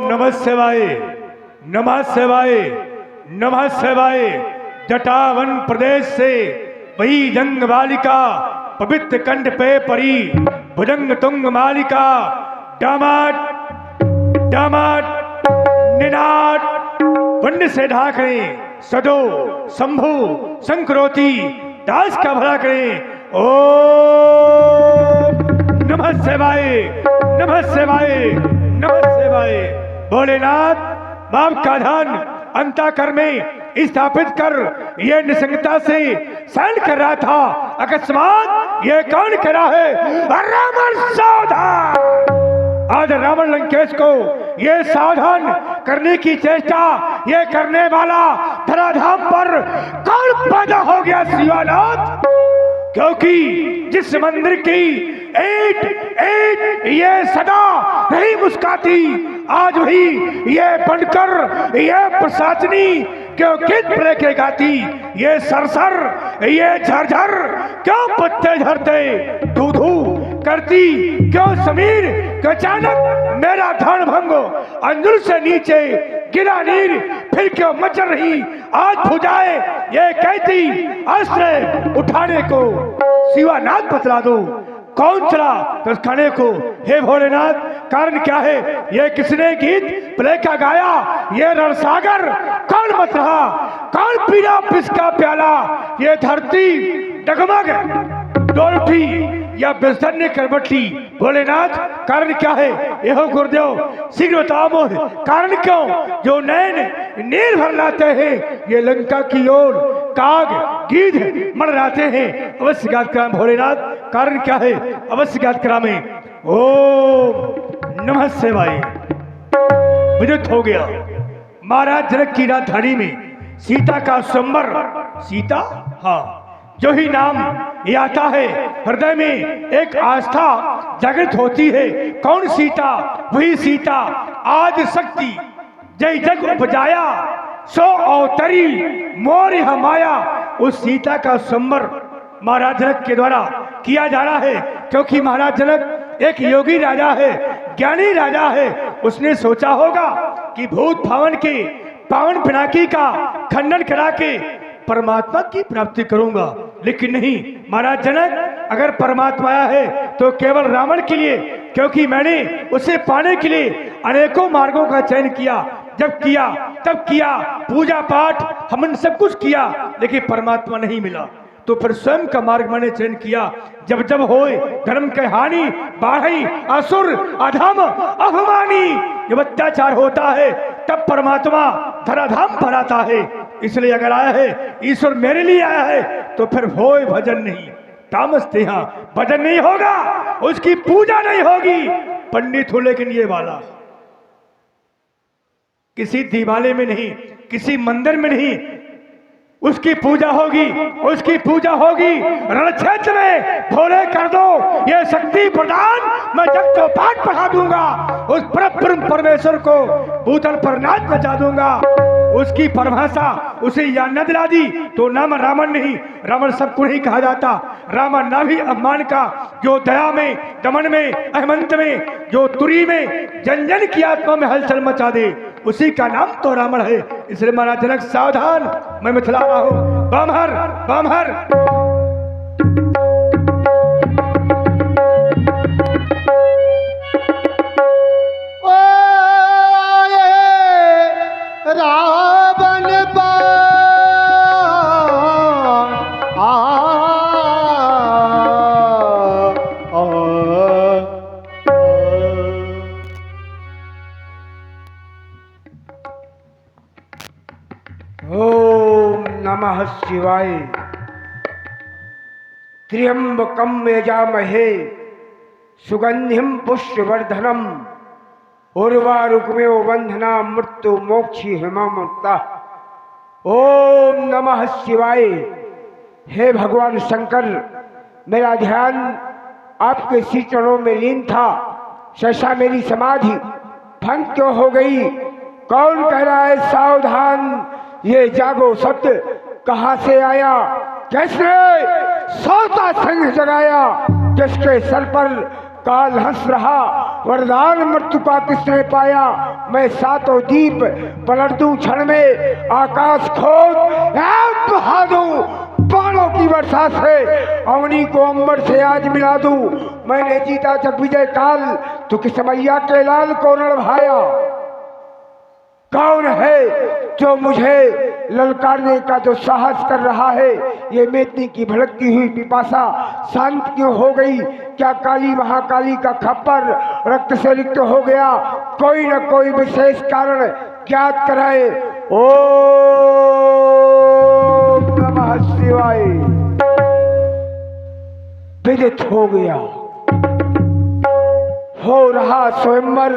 नमः शिवाय, नमः शिवाय, नमः शिवाय। जटावन प्रदेश से वही जंग बालिका पवित्र कंठ पे परी भुजंग तुंग मालिका डामाट डामाट निनाट वंड से ढाक रहे सदो शंभु संक्रोति दास का भला करें। ओ नमः शिवाय, नमः शिवाय, नमः शिवाय। भोलेनाथ बाप का धन अंताकर में स्थापित कर ये निसंगता से सहन कर रहा था। अकस्मात ये कौन करा है? रावण सावधान। आज रावण लंकेश को ये सावधान करने की चेष्टा ये करने वाला धराधाम पर कौन पैदा हो गया शिवानाथ? क्योंकि जिस मंदिर की ईंट ईंट ये सदा नहीं मुस्काती, आज भी ये बनकर ये प्रसाचनी क्यों गीत प्रे गाती, ये सरसर ये झरझर क्यों पत्ते झरते, धू धू करती क्यों समीर के अचानक मेरा ध्यान भंगो, अंजुल से नीचे गिरा नीर फिर क्यों मचल रही आज भुजाए ये कहती अस्त्र उठाने को शिवानाथ बतला दो कौन चला तो खाने को। हे भोलेनाथ कारण क्या है? ये किसने गीत प्ले का गाया? ये रणसागर कौन मत रहा? कौन पीना पिसका प्याला? ये धरती डगमग डोल उठी या बिस्तर ने करवट ली? भोलेनाथ कारण क्या है? यहो गुरुदेव शीघ्र बताओ मोह कारण क्यों जो नैन नीर भर लाते हैं ये लंका की ओर काग गीध मर जाते हैं। अवश्य गात कराम भोलेनाथ कारण क्या है? अवश्य गात करामे। ओम नमः शिवाय। विदित हो गया महाराज जनक की राजधानी में सीता का स्वयंवर। सीता हाँ जो ही नाम ये आता है हृदय में एक आस्था जागृत होती है। कौन सीता? वही सीता आज शक्ति जय जग उपजाया सो अवतरी मोर हमाया। उस सीता का संवर महाराज जनक के द्वारा किया जा रहा है क्योंकि महाराज जनक एक योगी राजा है, ज्ञानी राजा है। उसने सोचा होगा कि भूत भावन के पावन पिनाकी का खंडन करा के परमात्मा की प्राप्ति करूंगा, लेकिन नहीं महाराज जनक अगर परमात्मा आया है तो केवल रावण के लिए, क्योंकि मैंने उसे पाने के लिए अनेकों मार्गों का चयन किया। जब किया तब किया पूजा पाठ हमने सब कुछ किया लेकिन परमात्मा नहीं मिला, तो फिर स्वयं का मार्ग मैंने चयन किया। जब जब होए धर्म के हानि बाढ़ी असुर अधम अभिमानी, जब अत्याचार होता है तब परमात्मा धराधाम पर आता है। इसलिए अगर आया है ईश्वर मेरे लिए आया है तो फिर होए भजन नहीं तामस यहाँ भजन नहीं होगा, उसकी पूजा नहीं होगी। पंडित हो लेकिन ये वाला किसी दिवाले में नहीं, किसी मंदिर में नहीं, उसकी पूजा होगी, उसकी पूजा होगी रण क्षेत्र में। भोले कर दो ये शक्ति प्रदान, मैं जग को पाठ पढ़ा दूंगा, उस परम परमेश्वर को भूतल पर नाच बजा दूंगा। उसकी परिभाषा उसे याद न दिला दी तो नाम रावण नहीं, रावण सबको नहीं कहा जाता। रावण ना भी अपमान का जो दया में दमन में अहमंत में जो तुरी में जन जन की आत्मा में हलचल मचा दे उसी का नाम तो रावण है। इसलिए महाराज जनक सावधान, मैं मिथिला रहा हूं। बामहर बामहर रावण ओम नमः शिवाय। त्र्यंबकं यजामहे सुगंधिं पुष्पवर्धनम् उर्वारुकमेव बंधना मृत्यु मोक्षी हेममुक्ता। ओम नमः शिवाय। हे भगवान शंकर, मेरा ध्यान आपके श्री चरणों में लीन था, सहसा मेरी समाधि भंग क्यों हो गई? कौन कह रहा है सावधान, ये जागो सत्य कहाँ से आया? कैसे सोता संग जगाया? किसके सर पर काल हंस रहा, वरदान मृत्यु का किसने पाया। मैं सातों दीप पलट दूं क्षण में, आकाश खोद बहा दूं बाणों की वर्षा से, अवनी को अंबर से आज मिला दूं। मैंने जीता जग विजय काल, तो किस मैया के लाल को रण भाया। कौन है जो मुझे ललकारने का जो साहस कर रहा है। ये मेदनी की भड़कती हुई पिपासा शांत क्यों हो गई। क्या काली महाकाली का खप्पर रक्त से रिक्त हो गया। कोई न कोई विशेष कारण ज्ञात कराए। ओम नमः शिवाय। विदित हो गया, हो रहा स्वयंवर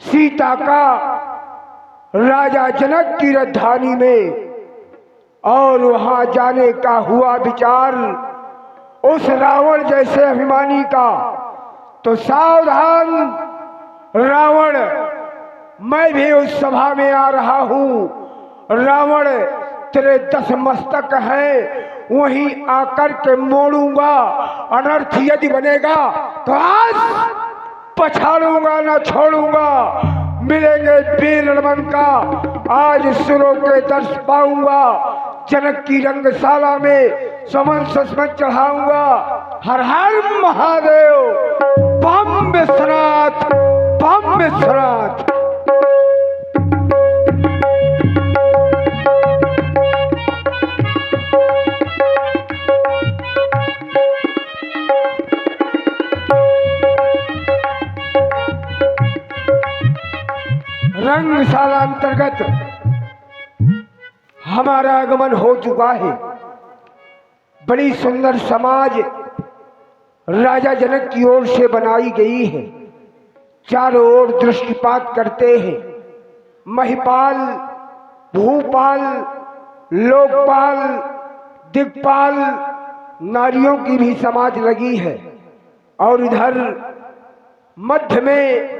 सीता का राजा जनक की राजधानी में। और वहां जाने का हुआ विचार उस रावण जैसे अभिमानी का। तो सावधान रावण, मैं भी उस सभा में आ रहा हूं। रावण तेरे 10 मस्तक हैं, वहीं आकर के मोड़ूंगा। अनर्थ यदि बनेगा तो आज पछाड़ूंगा न छोड़ूंगा। मिलेंगे वीर रणबंका, आज सुरों के दर्श पाऊंगा। जनक की रंगशाला में समन सस्मन चढ़ाऊंगा। हर हर महादेव, बम विश्वनाथ, बम विश्वनाथ। रंगशाला अंतर्गत हमारा आगमन हो चुका है। बड़ी सुंदर समाज राजा जनक की ओर से बनाई गई है। चारों ओर दृष्टिपात करते हैं। महिपाल, भूपाल, लोकपाल, दिक्पाल, नारियों की भी समाज लगी है। और इधर मध्य में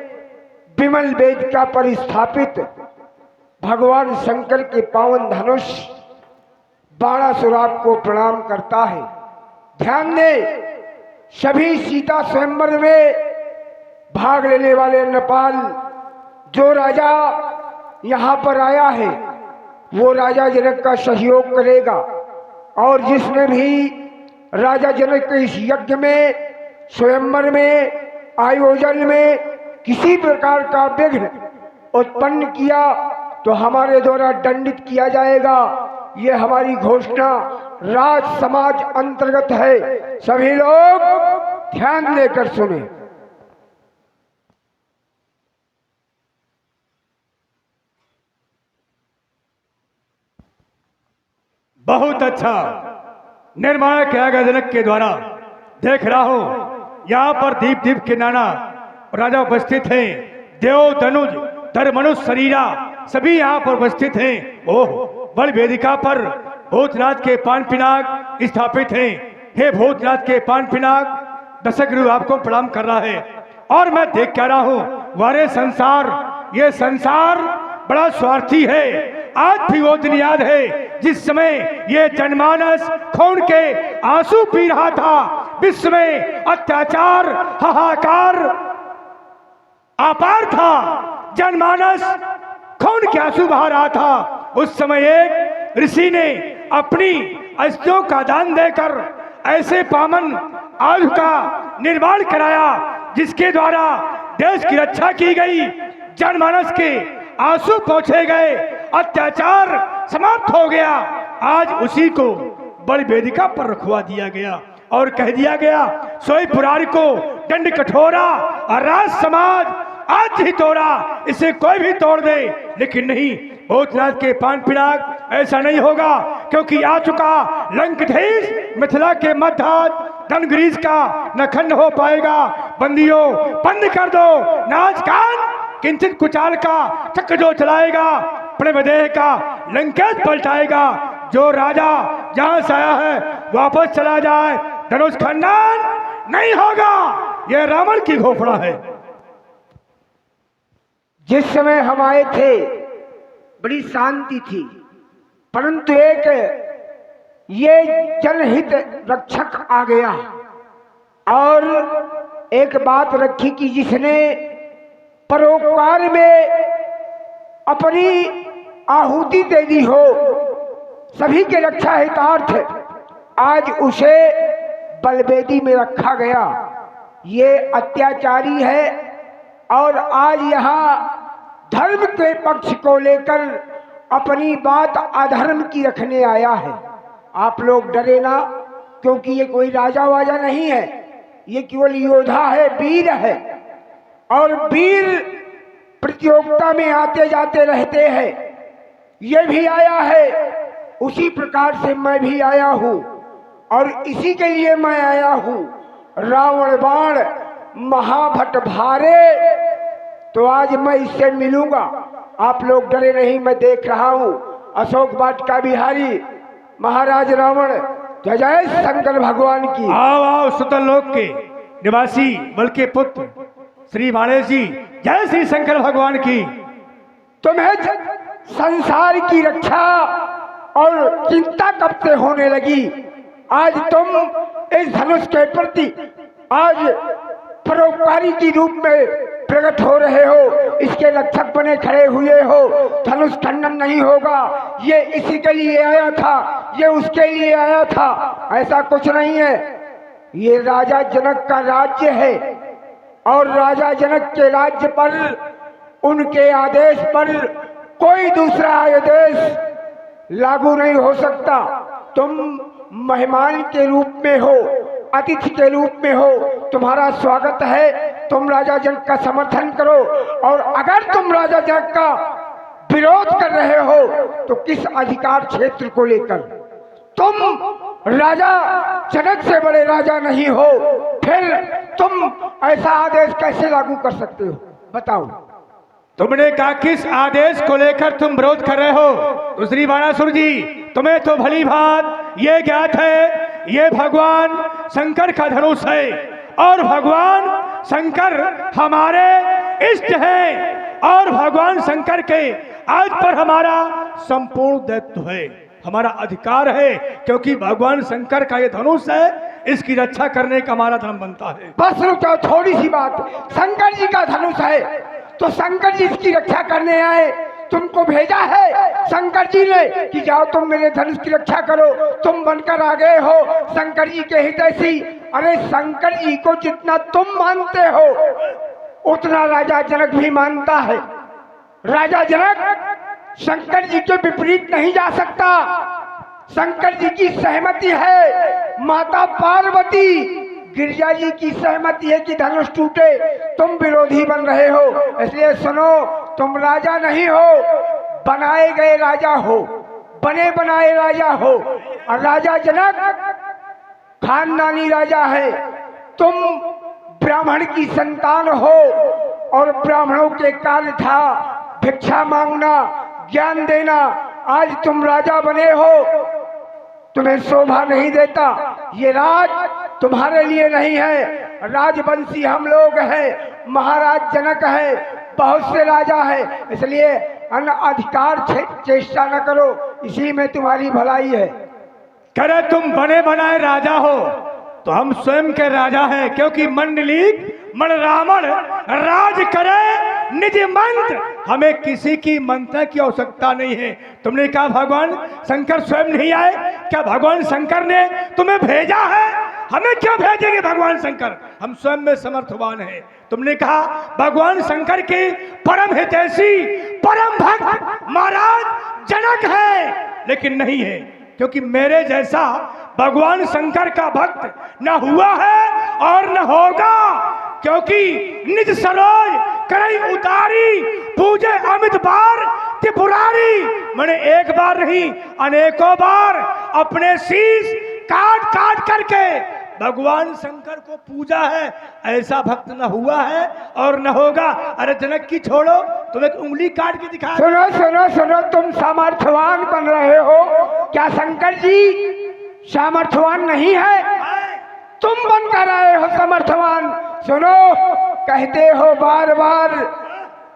विमल वेदिका पर स्थापित भगवान शंकर के पावन धनुष बाणासुर को प्रणाम करता है। ध्यान दें, सभी सीता स्वयंवर में भाग लेने वाले नेपाल जो राजा यहाँ पर आया है वो राजा जनक का सहयोग करेगा। और जिसने भी राजा जनक के इस यज्ञ में, स्वयंवर में, आयोजन में किसी प्रकार का विघ्न उत्पन्न किया तो हमारे द्वारा दंडित किया जाएगा। ये हमारी घोषणा राज समाज अंतर्गत है। सभी लोग ध्यान देकर सुने। बहुत अच्छा निर्माण किया गया जनक के द्वारा। देख रहा हूं यहाँ पर दीप दीप के नाना राजा उपस्थित हैं। देव, धनुज, धर्मनुष, शरीरा सभी यहाँ पर उपस्थित हैं। ओह, बड़ वेदिका पर भूतनाथ के पान पिनाक स्थापित हैं। हे भूतनाथ के पान पिनाक, दशक गुरु आपको प्रणाम कर रहा है। और मैं देख कह रहा हूँ वारे संसार, ये संसार बड़ा स्वार्थी है। आज भी वो दिन याद है जिस समय ये जनमानस खून के आंसू पी रहा था। विश्व में अत्याचार, हाहाकार अपार था। जनमानस खून के आंसू बहा रहा था। उस समय एक ऋषि ने अपनी अस्थियों का दान देकर ऐसे पावन आयु का निर्माण कराया जिसके द्वारा देश की रक्षा की गई, जनमानस के आंसू पोंछे गए, अत्याचार समाप्त हो गया। आज उसी को बड़ी वेदिका पर रखवा दिया गया और कह दिया गया सोई पुराण को दंड कठोरा और राज समाज आज ही तोड़ा, इसे कोई भी तोड़ दे। लेकिन नहीं, भूतनाथ के पान पिनाक ऐसा नहीं होगा, क्योंकि आ चुका लंकधीश मिथिला के मध्यात धनग्रीस का न खंड हो पाएगा। बंदियों बंद कर दो नाच गान, किंचित कुचाल का चक्र जो चलाएगा प्रणवदेह का लंकेश पलटाएगा। जो राजा जहां से आया है वापस चला जाए, धनुष खंडन नहीं होगा। यह रावण की घोषणा है। जिस समय हम आए थे बड़ी शांति थी, परंतु एक ये जनहित रक्षक आ गया और एक बात रखी कि जिसने परोपकार में अपनी आहुति दे दी हो, सभी के रक्षा हितार्थ, आज उसे बलवेदी में रखा गया। ये अत्याचारी है और आज यहाँ धर्म के पक्ष को लेकर अपनी बात अधर्म की रखने आया है। आप लोग डरे ना, क्योंकि ये कोई राजा वाजा नहीं है, ये केवल योद्धा है, वीर है। और वीर प्रतियोगिता में आते जाते रहते हैं। ये भी आया है, उसी प्रकार से मैं भी आया हूँ और इसी के लिए मैं आया हूँ। रावण बाण महाभट भारे, तो आज मैं इससे मिलूंगा। आप लोग डरे नहीं, मैं देख रहा हूँ। अशोक वाटिका बिहारी महाराज रावण, जय जय शंकर भगवान की। आओ आओ सुतल लोक के निवासी बल के पुत्र श्री वाणेश जी, जय श्री शंकर भगवान की। तुम्हें संसार की रक्षा और चिंता कब से होने लगी? आज तुम इस धनुष के प्रति आज परोपकारी के रूप में प्रकट हो रहे हो, इसके रक्षक बने खड़े हुए हो। धनुष खंडन नहीं होगा, ये इसी के लिए आया था, ये उसके लिए आया था, ऐसा कुछ नहीं है। ये राजा जनक का राज्य है और राजा जनक के राज्य पर, उनके आदेश पर कोई दूसरा आदेश लागू नहीं हो सकता। तुम मेहमान के रूप में हो, अतिथि के रूप में हो, तुम्हारा स्वागत है। तुम राजा जनक का समर्थन करो, और अगर तुम राजा जनक का विरोध कर रहे हो तो किस अधिकार क्षेत्र को लेकर? तुम राजा जनक से बड़े राजा नहीं हो, फिर तुम ऐसा आदेश कैसे लागू कर सकते हो? बताओ। तुमने कहा किस आदेश को लेकर तुम विरोध कर रहे हो? तो श्री बाणासुर जी, तुम्हें तो भली भांत ये ज्ञात है, ये भगवान शंकर का धनुष है और भगवान शंकर हमारे इष्ट हैं और भगवान शंकर के आज पर हमारा संपूर्ण दायित्व है, हमारा अधिकार है, क्योंकि भगवान शंकर का ये धनुष है, इसकी रक्षा करने का हमारा धर्म बनता है। बस रुको, थोड़ी सी बात। शंकर जी का धनुष है तो शंकर जी इसकी रक्षा करने आए, तुमको भेजा है शंकर जी ने कि जाओ तुम मेरे धनुष की रक्षा करो। तुम बनकर आ गए हो शंकर जी के हितैषी। अरे शंकर जी को जितना तुम मानते हो उतना राजा जनक भी मानता है। राजा जनक शंकर जी के विपरीत नहीं जा सकता। शंकर जी की सहमति है, माता पार्वती गिरिजा जी की सहमति है कि धनुष टूटे। तुम विरोधी बन रहे हो, इसलिए सुनो, तुम राजा नहीं हो, बनाए गए राजा हो, बने बनाए राजा हो। और राजा जनक खानदानी राजा है, तुम ब्राह्मण की संतान हो और ब्राह्मणों के कार्य था भिक्षा मांगना, ज्ञान देना। आज तुम राजा बने हो, तुम्हें शोभा नहीं देता। ये राज तुम्हारे लिए नहीं है, राजवंशी हम लोग हैं, महाराज जनक है, बहुत से राजा है, इसलिए अन अधिकार चेष्टा न करो, इसी में तुम्हारी भलाई है। करे तुम बने बनाए राजा हो तो हम स्वयं के राजा हैं, क्योंकि मंडलीक मन रावण राज करे निज मंत्र, हमें किसी की मंत्र की आवश्यकता नहीं है। तुमने कहा भगवान शंकर स्वयं नहीं आए, क्या भगवान शंकर ने तुम्हें भेजा है? हमें क्यों भेजेंगे भगवान शंकर? हम स्वयं में समर्थवान हैं। तुमने कहा भगवान शंकर के परम हितैषी परम भक्त महाराज जनक है, लेकिन नहीं है, क्योंकि मेरे जैसा भगवान शंकर का भक्त न हुआ है और न होगा। क्योंकि निज सरोज करई उतारी पूजे अमित बार त्रिपुरारी, मैंने एक बार नहीं अनेकों बार अपने शीश काट काट करके भगवान शंकर को पूजा है, ऐसा भक्त न हुआ है और न होगा। अरे जनक की छोड़ो, तुम एक उंगली काट के दिखा। सुनो सुनो सुनो, तुम सामर्थ्यवान बन रहे हो, क्या शंकर जी सामर्थ्यवान नहीं है? तुम बनकर आए हो समर्थवान। सुनो, कहते हो बार बार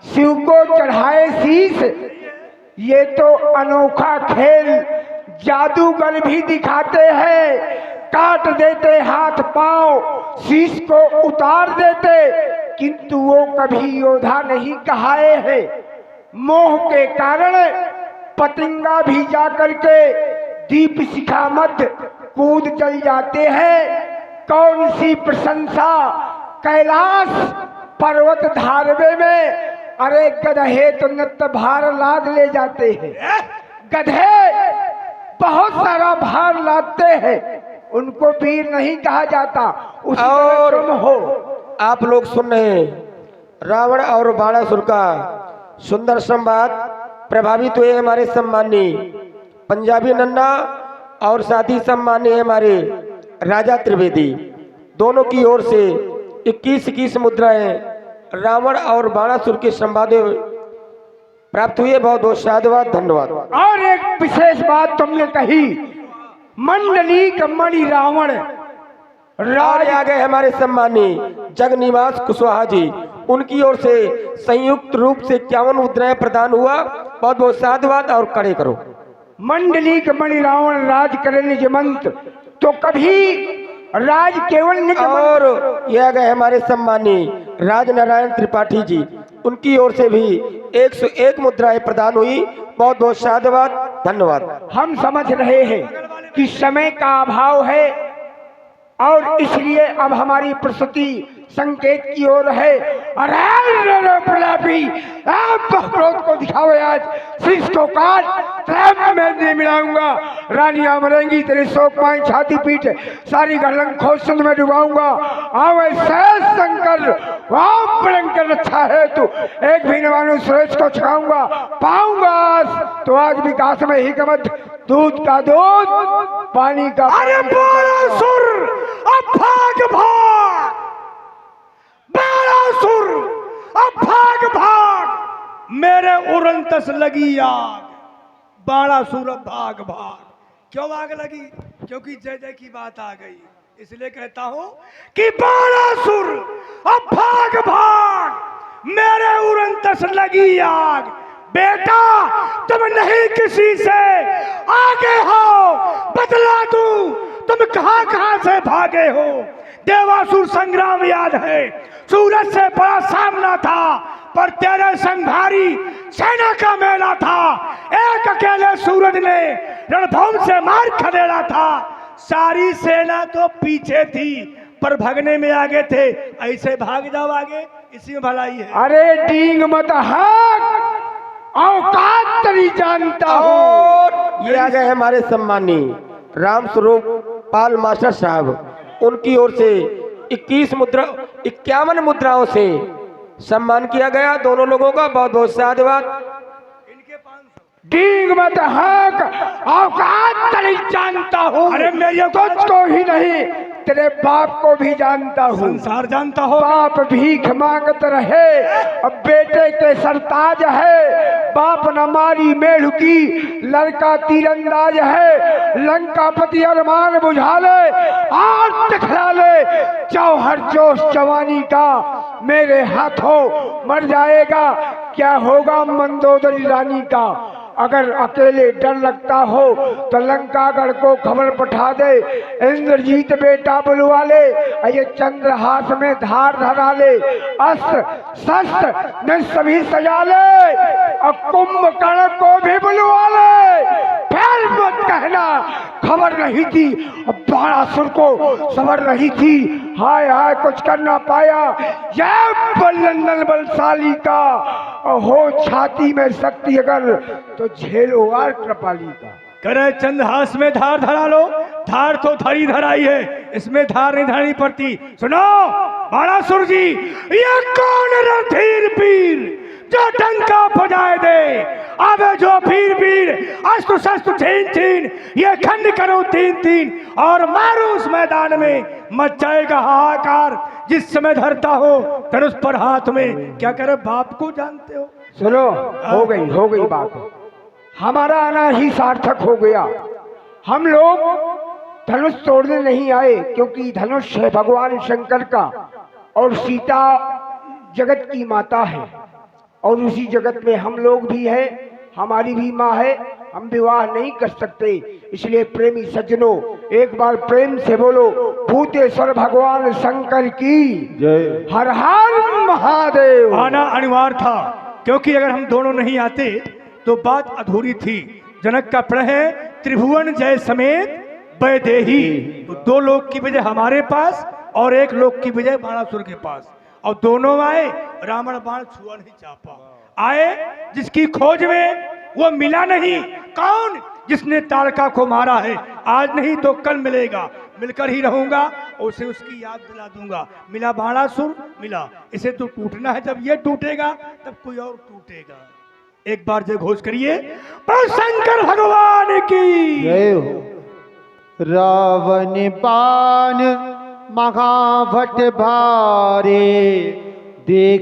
शिव को चढ़ाए शीश, ये तो अनोखा खेल जादूगर भी दिखाते हैं, काट देते हाथ पांव शीश को उतार देते, किंतु वो कभी योद्धा नहीं कहाए हैं। मोह के कारण पतंगा भी जाकर के दीप शिखा मध्य कूद चल जाते हैं। कौन सी प्रशंसा कैलाश पर्वत धारवे में, अरे गधे तो नित्य भार लाद ले जाते हैं। गधे बहुत सारा भार लादते हैं, उनको वीर नहीं कहा जाता। उसी और तुम हो। आप लोग सुन रहे हैं रावण और बाणासुर का सुंदर संवाद। प्रभावित हुए हमारे सम्मानी पंजाबी नन्ना और साथ ही सम्मानी हमारे राजा त्रिवेदी, दोनों की ओर से 21 मुद्राएं रावण और बाणासुर के संवाद प्राप्त हुई है। बहुत बहुत साधुवाद, धन्यवाद। और एक विशेष बात तुमने कही, मंडली का मणि रावण राज आ गए हमारे सम्मानी जगनिवास कुशवाहा जी, उनकी ओर से संयुक्त रूप से 51 मुद्राएं प्रदान हुआ। बहुत बहुत साधुवाद और कड़े करो। मंडली का मणि रावण राज करे निज मंत्र, तो कभी राज केवल निज मंत्र। और यह गए हमारे सम्मानी राज नारायण त्रिपाठी जी, उनकी ओर से भी 101 मुद्राएं प्रदान हुई। बहुत बहुत साधुवाद, धन्यवाद। हम समझ रहे हैं कि समय का अभाव है और इसलिए अब हमारी प्रस्तुति संकेत की ओर है। अरे प्रलापी क्रोध को दिखावे, आज शीश को काट, मैं नहीं मिलाऊंगा। रानियां मरेंगी तेरे शोक माई छाती पीट, सारी गलन खोज में डुबाऊंगा। आवे शेष शंकर वाह भयंकर अच्छा है तू, एक भी नवानु सुरेश को छकाऊंगा। पाऊंगा तो आज विकास में ही कमत, दूध का दूध पानी का। अरे बाणासुर अब भाग भाग, बाणासुर अब भाग भाग, मेरे उरंतस लगी आग। बाणासुर अब भाग भाग। क्यों आग लगी? क्योंकि जय जय की बात आ गई, इसलिए कहता हूं कि बाणासुर अब भाग भाग, मेरे उरंतस लगी आग। बेटा तुम नहीं किसी से आगे हो, बदला दूं, तुम कहां कहां से भागे हो। देवासुर संग्राम याद है, सूरज से बड़ा सामना था, पर तेरे संघारी सेना का मेला था। एक अकेले सूरज ने रणभूमि से मार खदेड़ा था, सारी सेना तो पीछे थी पर भगने में आगे थे। ऐसे भाग जाओ आगे, इसी में भलाई है। अरे डींग मत हाक, औकात नहीं जानता हूँ। और ये आ गए हमारे सम्मानी राम स्वरूप पाल मास्टर साहब, उनकी ओर से 51 मुद्राओं से सम्मान किया गया। दोनों लोगों का बहुत बहुत साधुवाद। डींग मत हाक, औकात नहीं जानता हूँ। अरे मेरे तुझको ही नहीं, तेरे बाप को भी जानता हूँ। संसार जानता हो। बाप भीख मांगत रहे, अब बेटे के सरताज है। बाप न मारी मेढ़ की, लड़का तीरंदाज है। लंकापति अरमान बुझा ले, आज दिखला ले, जौहर जोश जवानी का मेरे हाथों मर जाएगा। क्या होगा मंदोदरी रानी का? अगर अकेले डर लगता हो तो लंकागढ़ को खबर पठा दे, इंद्रजीत बेटा बुलवा ले, ये चंद्रहास में धार धरा ले, अस्त्र शस्त्र में सभी सजा ले, और कुंभकर्ण को भी बुलवा ले। फिर मत कहना खबर नहीं थी, बाणासुर को खबर नहीं थी। हाय हाय कुछ कर ना पाया, यह बलंदन बलशाली का हो, छाती में शक्ति अगर तो झेलो वार कृपाली का। करे चंद्रहास में धार धरा लो, धार तो धरी धराई है, इसमें धार नहीं धरनी पड़ती। सुनो बाणासुर जी, ये कौन रणधीर पीर जो डंका बजाए दे? अबे जो पीर पीर अस्त्र शस्त्र छीन छीन, ये खंड करो 3-3 और मारो उस मैदान में, मच जाएगा हाहाकार। जिस समय धरता हो धनुष पर हाथ में, क्या करे बाप को जानते हो? सुनो, हो गई बात। हमारा आना ही सार्थक हो गया। हम लोग धनुष तोड़ने नहीं आए, क्योंकि धनुष है भगवान शंकर का और सीता जगत की माता है, और उसी जगत में हम लोग भी हैं, हमारी भी माँ है। हम विवाह नहीं कर सकते, इसलिए प्रेमी सज्जनों एक बार प्रेम से बोलो भूतेश्वर भगवान शंकर की जय। हर हर महादेव। आना अनिवार्य था, क्योंकि अगर हम दोनों नहीं आते तो बात अधूरी थी। जनक का प्रण है त्रिभुवन जय समेत वैदेही। तो 2 लोक की विजय हमारे पास और 1 लोक की विजय बाणासुर के पास। और दोनों आए, रावण बाण छुआ नहीं चापा। आए जिसकी खोज में वो मिला नहीं। कौन? जिसने तारका को मारा है। आज नहीं तो कल मिलेगा, मिलकर ही रहूंगा, उसे उसकी याद दिला दूंगा। मिला बाणासुर, मिला। इसे तो टूटना है, जब ये टूटेगा तब कोई और टूटेगा। एक बार जय घोष करिए, पर शंकर भगवान की जय हो। रावण पान महाभट भारे देख